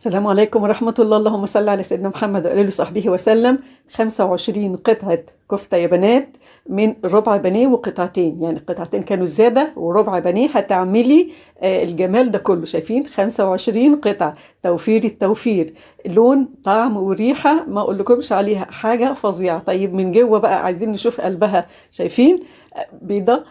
السلام عليكم ورحمة الله. اللهم صل على سيدنا محمد وآله وصحبه وسلم. 25 قطعة كفتة يا بنات، من ربع بانيه وقطعتين، يعني قطعتين كانوا زيادة وربع بانيه هتعملي الجمال ده كله. شايفين 25 قطعة، توفير التوفير، لون طعم وريحة ما اقولكمش عليها، حاجة فظيعة. طيب من جوه بقى عايزين نشوف قلبها. شايفين بيضة.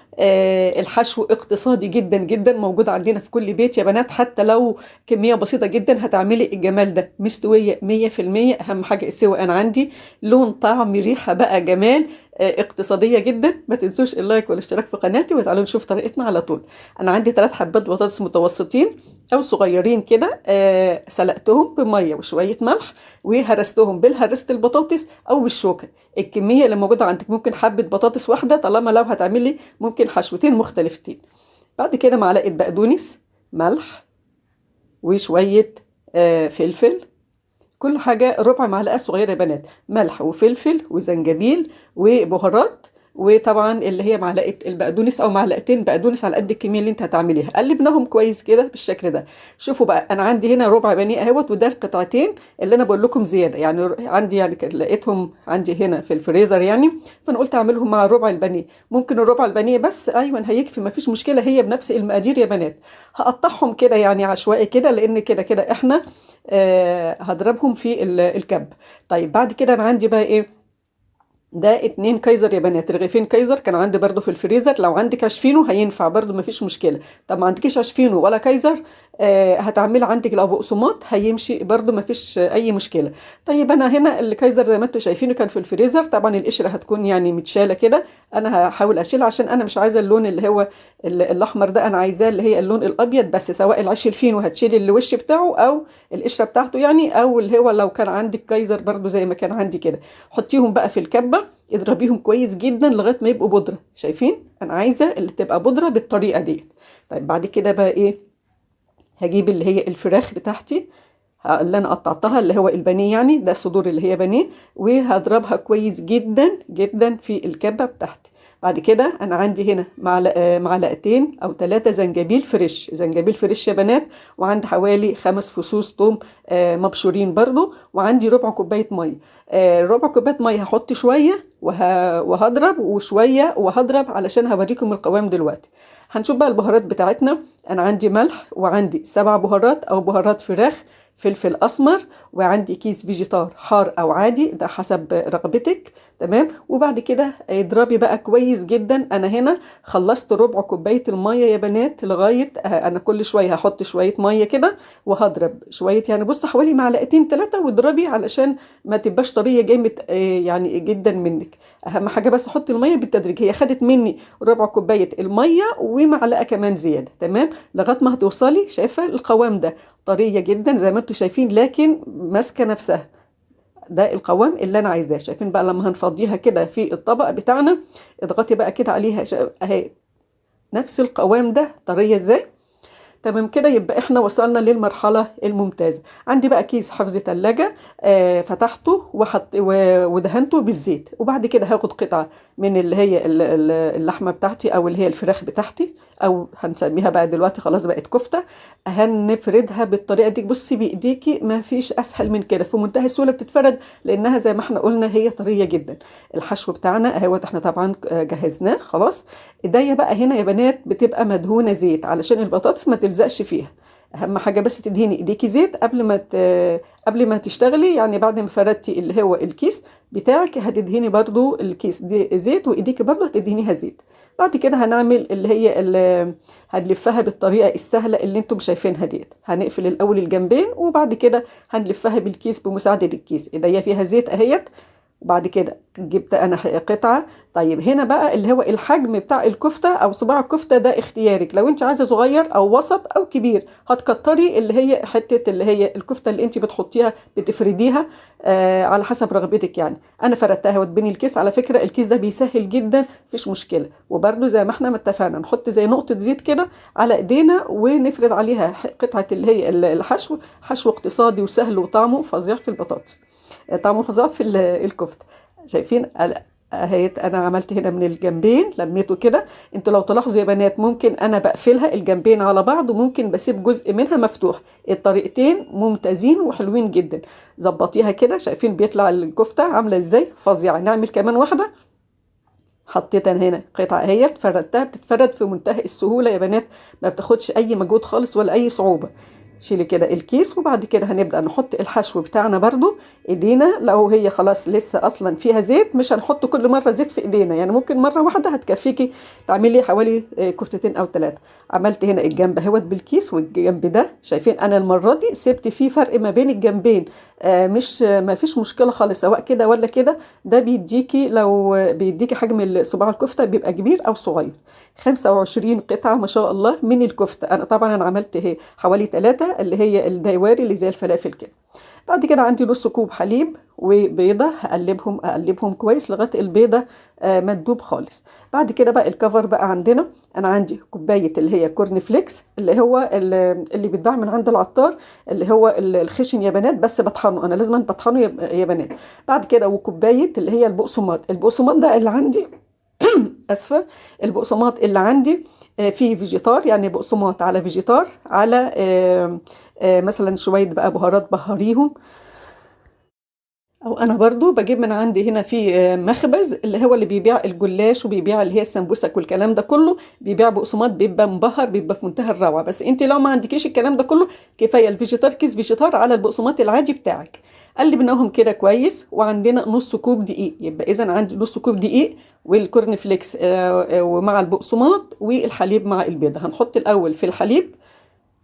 الحشو اقتصادي جدا جدا، موجود عندنا في كل بيت يا بنات، حتى لو كمية بسيطة جدا هتعملي الجمال ده. مستوية 100%، أهم حاجة السوا. أنا عندي لون طعم ريحة بقى جمال. اقتصادية جدا. ما تنسوش اللايك والاشتراك في قناتي، وتعالوا نشوف طريقتنا على طول. أنا عندي 3 حبات بطاطس متوسطين أو صغيرين كده، سلقتهم بمية وشوية ملح، وهرستهم بالهرسة البطاطس أو بالشوكة. الكمية اللي موجودة عندك، ممكن حبة بطاطس واحدة، طالما لو هتعملي ممكن حشوتين مختلفتين. بعد كده معلقة بقدونس، ملح، وشوية فلفل. كل حاجة ربع معلقة صغيرة يا بنات، ملح وفلفل وزنجبيل وبهارات، وطبعا اللي هي معلقة البقدونس أو معلقتين بقدونس على قد الكمية اللي انت هتعمليها. قلبناهم كويس كده بالشكل ده. شوفوا بقى، أنا عندي هنا ربع بانيه اهوت، وده القطعتين اللي أنا بقول لكم زيادة، يعني عندي، يعني لقيتهم عندي هنا في الفريزر يعني، فأنا قلت أعملهم مع ربع البانيه. ممكن الربع البانيه بس، أيوة هيكفي، مفيش مشكلة، هي بنفس المقادير يا بنات. هقطعهم كده يعني عشوائي كده، لأن كده كده احنا هضربهم في الكب. طيب بعد كده انا عندي بقى ايه؟ ده 2 كايزر يا بنات، رغيفين كايزر كان عندي برضو في الفريزر. لو عندك عشفينو هينفع برضو، مفيش مشكلة. طب ما عندكيش عشفينو ولا كايزر، هتعملي عندك لو بقسماط هيمشي برضو، مفيش اي مشكلة. طيب انا هنا الكايزر زي ما انتم شايفينه كان في الفريزر، طبعا القشرة هتكون يعني متشالة كده. انا هحاول اشيلها عشان انا مش عايزة اللون اللي هو الاحمر ده، انا عايزاه اللي هي اللون الابيض بس. سواء العيش الفينو هتشيلي الوش بتاعه او القشرة بتاعته يعني، او اللي هو لو كان عندك كايزر برضو زي ما كان عندي كده. حطيهم بقى في الكبة، اضربيهم كويس جدا لغايه ما يبقوا بودره. شايفين؟ انا عايزه اللي تبقى بودره بالطريقه دي. طيب بعد كده بقى ايه؟ هجيب اللي هي الفراخ بتاعتي اللي انا قطعتها، اللي هو البانيه يعني، ده صدور اللي هي بانيه، وهضربها كويس جدا جدا في الكبه بتاعتي. بعد كده انا عندي هنا معلقتين او 3 زنجبيل فريش، زنجبيل فريش يا بنات، وعندي حوالي 5 فصوص ثوم مبشورين برضو، وعندي ربع كوبايه ميه. ربع كوبايه ميه هحط شويه وهضرب، وشويه وهضرب، علشان هوريكم القوام دلوقتي. هنشوف بقى البهارات بتاعتنا. انا عندي ملح، وعندي 7 بهارات او بهارات فراخ، فلفل اسمر، وعندي كيس فيجيتار حار او عادي، ده حسب رغبتك. تمام. وبعد كده اضربي بقى كويس جدا. انا هنا خلصت ربع كوبايه الميه يا بنات، لغايه انا كل شويه هحط شويه ميه كده وهضرب شويه، يعني بص حوالي معلقتين 3، واضربي علشان ما تبقاش طريه جامد يعني جدا منك. اهم حاجه بس حطي الميه بالتدريج. هي خدت مني ربع كوبايه الميه ومعلقه كمان زياده. تمام. لغايه ما هتوصلي، شايفه القوام ده طريه جدا زي ما انتم شايفين، لكن ماسكه نفسها. ده القوام اللي انا عايزاه. شايفين بقى لما هنفضيها كده في الطبق بتاعنا، اضغطي بقى كده عليها اهي، نفس القوام ده، طريه ازاي. تمام كده، يبقى احنا وصلنا للمرحلة الممتازة. عندي بقى كيس حفظ تلاجة، فتحته ودهنته بالزيت، وبعد كده هاخد قطعة من اللي هي اللحمة بتاعتي، او اللي هي الفراخ بتاعتي، او هنسميها بقى دلوقتي خلاص بقت كفتة. هنفردها بالطريقة دي. بصي بايديكي، ما فيش اسهل من كده، في منتهى السهولة بتتفرد، لانها زي ما احنا قلنا هي طرية جدا. الحشو بتاعنا اهوت، احنا طبعا جهزناه خلاص. ايديا بقى هنا يا بنات بتبقى مدهونة زيت علشان البطاطس ما تلزقش فيها. اهم حاجه بس تدهني ايديكي زيت قبل ما تشتغلي، يعني بعد ما فردتي اللي هو الكيس بتاعك هتدهني برضو الكيس دي زيت، وايديكي برضو هتدهنيها زيت. بعد كده هنعمل اللي هنلفها بالطريقه السهله اللي انتم شايفينها ديت. هنقفل الاول الجنبين، وبعد كده هنلفها بالكيس بمساعده الكيس. ايديا فيها زيت اهيت. وبعد كده جبت انا قطعه. طيب هنا بقى اللي هو الحجم بتاع الكفته او صباع الكفته ده اختيارك، لو انت عايزه صغير او وسط او كبير هتكتري اللي هي حته اللي هي الكفته اللي انت بتحطيها بتفرديها على حسب رغبتك يعني. انا فردتها واتبني الكيس. على فكره الكيس ده بيسهل جدا، مفيش مشكله. وبرده زي ما احنا متفقنا نحط زي نقطه زيت كده على ايدينا، ونفرد عليها قطعه اللي هي الحشو. حشو اقتصادي وسهل، وطعمه فظيع في البطاطس، طعمه فظيع في الكفته. شايفين اهيت انا عملت هنا من الجنبين لميته كده. انتوا لو تلاحظوا يا بنات ممكن انا بقفلها الجنبين على بعض وممكن بسيب جزء منها مفتوح. الطريقتين ممتازين وحلوين جدا. ظبطيها كده، شايفين بيطلع الكفتة عاملة ازاي؟ فظيعة. نعمل كمان واحدة. حطيت انا هنا قطعة اهيت فردتها، بتتفرد في منتهى السهولة يا بنات، ما بتاخدش اي مجهود خالص ولا اي صعوبة. شيلي كده الكيس، وبعد كده هنبدأ نحط الحشو بتاعنا برضو. ايدينا لو هي خلاص لسه اصلا فيها زيت مش هنحط كل مرة زيت في ايدينا، يعني ممكن مرة واحدة هتكفيكي تعملي حوالي كفتتين او 3. عملت هنا الجنب اهوت بالكيس، والجنب ده شايفين انا المرة دي سبت فيه فرق ما بين الجنبين. مش ما فيش مشكلة خالص سواء كده ولا كده. ده بيديكي، لو بيديكي حجم صباع الكفتة بيبقى كبير او صغير. 25 قطعة ما شاء الله من الكفتة. انا طبعا انا عملت هي حوالي 3 اللي هي الدايواري اللي زي الفلافل كده. بعد كده عندي نص كوب حليب وبيضة، اقلبهم كويس لغاية البيضة ما تدوب خالص. بعد كده بقى الكفر بقى عندنا. انا عندي كوباية اللي هي كورن فليكس، اللي هو اللي بيتباع من عند العطار، اللي هو الخشن يا بنات، بس بطحنه انا، لازم بطحنه يا بنات. بعد كده وكوباية اللي هي البقسماط ده اللي عندي اسفة. البقسماط اللي عندي فيه فيجيتار، يعني بقسماط على فيجيتار على مثلا شوية بقى بهارات بهاريهم. او انا برضو بجيب من عندي هنا في مخبز اللي هو اللي بيبيع الجلاش وبيبيع اللي هي السمبوسك والكلام ده كله، بيبيع بقسماط بيبقى مبهر، بيبقى في منتهى الروعه. بس انت لو ما عندكيش الكلام ده كله، كفايه الفيجيتار، كيس فيجيتار على البقسماط العادي بتاعك. قلبناهم كده كويس، وعندنا نص كوب دقيق، يبقى اذا عندي نص كوب دقيق والكورن فليكس ومع البقسماط والحليب مع البيضه. هنحط الاول في الحليب،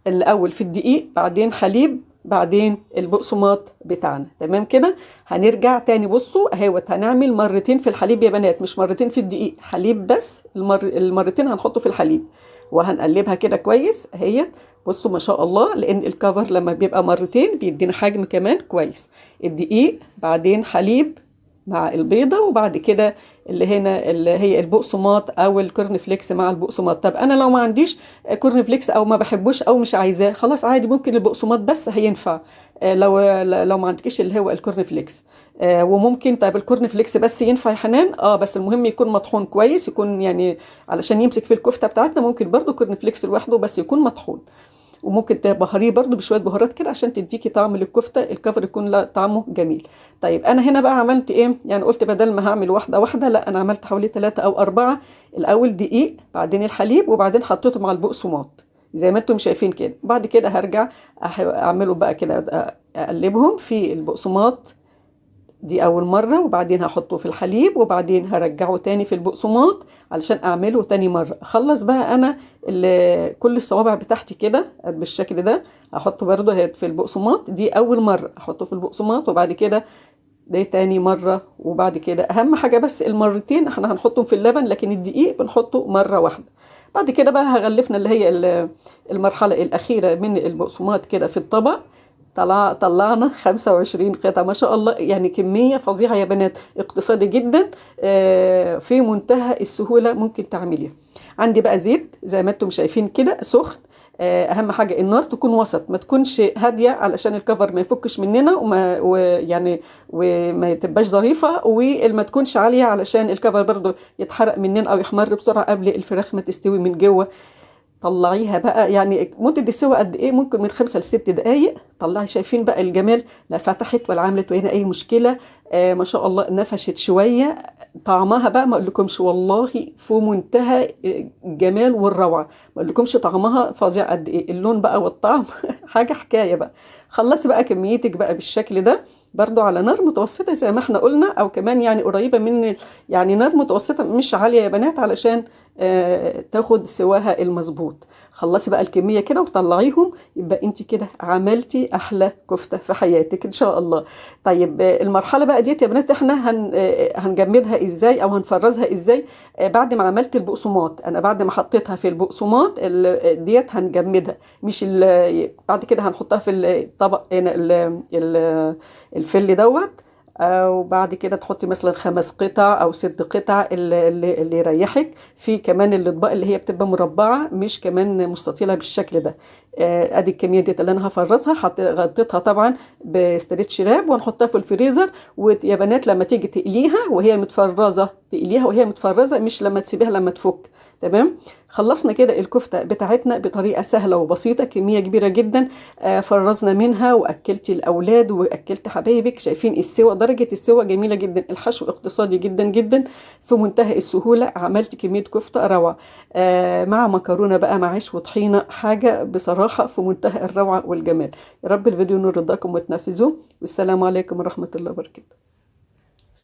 الاول في الدقيق، بعدين حليب، بعدين البقسماط بتاعنا. تمام كده. هنرجع تاني، بصوا اهوت هنعمل مرتين في الحليب يا بنات، مش مرتين في الدقيق، حليب بس. المرتين هنحطه في الحليب، وهنقلبها كده كويس اهيت. بصوا ما شاء الله، لان الكفر لما بيبقى مرتين بيدينا حجم كمان كويس. الدقيق، بعدين حليب مع البيضة، وبعد كده اللي هنا اللي هي البقسماط او الكورن فليكس مع البقسماط. طب انا لو ما عنديش كورن فليكس او ما بحبوش او مش عايزاه، خلاص عادي ممكن البقسماط بس هينفع. لو ما عندكيش اللي هو الكورن فليكس. وممكن طيب الكورن فليكس بس ينفع يا حنان؟ بس المهم يكون مطحون كويس، يكون يعني علشان يمسك في الكفتة بتاعتنا. ممكن برضو كورن فليكس لوحده بس يكون مطحون. وممكن تبهريه برضو بشويه بهارات كده عشان تديكي طعم للكفته، الكفر يكون طعمه جميل. طيب انا هنا بقى عملت ايه؟ يعني قلت بدل ما هعمل واحده واحده، لا انا عملت حوالي 3 أو 4. الاول دقيق، بعدين الحليب، وبعدين حطيته مع البقسماط زي ما انتم شايفين كده. بعد كده هرجع اعمله بقى كده، اقلبهم في البقسماط دي أول مرة، وبعدين هحطه في الحليب، وبعدين هرجعه تاني في البقسماط علشان أعمله تاني مرة. أخلص بقى أنا كل الصوابع بتاعتي كده بالشكل ده. أحطه برضه في البقسماط دي أول مرة أحطه في البقسماط، وبعد كده ده تاني مرة، وبعد كده أهم حاجة بس المرتين احنا هنحطهم في اللبن، لكن الدقيق بنحطه مرة واحدة. بعد كده بقى هغلفنا اللي هي المرحلة الأخيرة من البقسماط كده في الطبق. طلعنا 25 قطعة ما شاء الله، يعني كمية فظيعة يا بنات، اقتصادي جدا، في منتهى السهولة ممكن تعمليها. عندي بقى زيت زي ما انتم شايفين كده سخن. اهم حاجة النار تكون وسط، ما تكونش هادية علشان الكفر ما يفكش مننا وما تبقاش ظريفة، وما تكونش عالية علشان الكفر برضو يتحرق مننا او يحمر بسرعة قبل الفراخ ما تستوي من جوه. طلعيها بقى، يعني مدة السوا قد ايه؟ ممكن من 5 ل6 دقايق. طلعي، شايفين بقى الجمال؟ لا فتحت ولا عملت وهنا اي مشكلة. ما شاء الله نفشت شوية. طعمها بقى ما اقولكمش والله في منتهى الجمال والروعة. ما اقولكمش طعمها فظيع قد ايه، اللون بقى والطعم حاجة حكاية بقى. خلصي بقى كميتك بقى بالشكل ده، برضو على نار متوسطة زي ما احنا قلنا، او كمان يعني قريبة من يعني نار متوسطة مش عالية يا بنات، علشان تاخد سواها المظبوط. خلصي بقى الكمية كده وطلعيهم، يبقى انت كده عملتي احلى كفتة في حياتك ان شاء الله. طيب المرحلة بقى ديت يا بنات احنا هنجمدها ازاي او هنفرزها ازاي؟ بعد ما عملت البقسماط، انا بعد ما حطيتها في البقسماط ديت هنجمدها، مش بعد كده هنحطها في الطبق هنا الفل دوت. وبعد كده تحطي مثلا 5 قطع او 6 قطع اللي يريحك. في كمان الاطباق اللي هي بتبقى مربعه مش كمان مستطيله بالشكل ده. ادي الكميه دي اللي انا هفرزها، غطيتها طبعا بستريتش راب ونحطها في الفريزر. ويا بنات لما تيجي تقليها وهي متفرزه، تقليها وهي متفرزه مش لما تسيبيها لما تفك. تمام. خلصنا كده الكفتة بتاعتنا بطريقة سهلة وبسيطة، كمية كبيرة جدا فرزنا منها وأكلت الأولاد وأكلت حبايبك. شايفين السوا، درجة السوا جميلة جدا، الحشو اقتصادي جدا جدا، في منتهى السهولة. عملت كمية كفتة روعة مع مكرونة بقى مع عيش وطحينة، حاجة بصراحة في منتهى الروعة والجمال. يا رب الفيديو ينور رضاكم وتنفذوه، والسلام عليكم ورحمة الله وبركاته.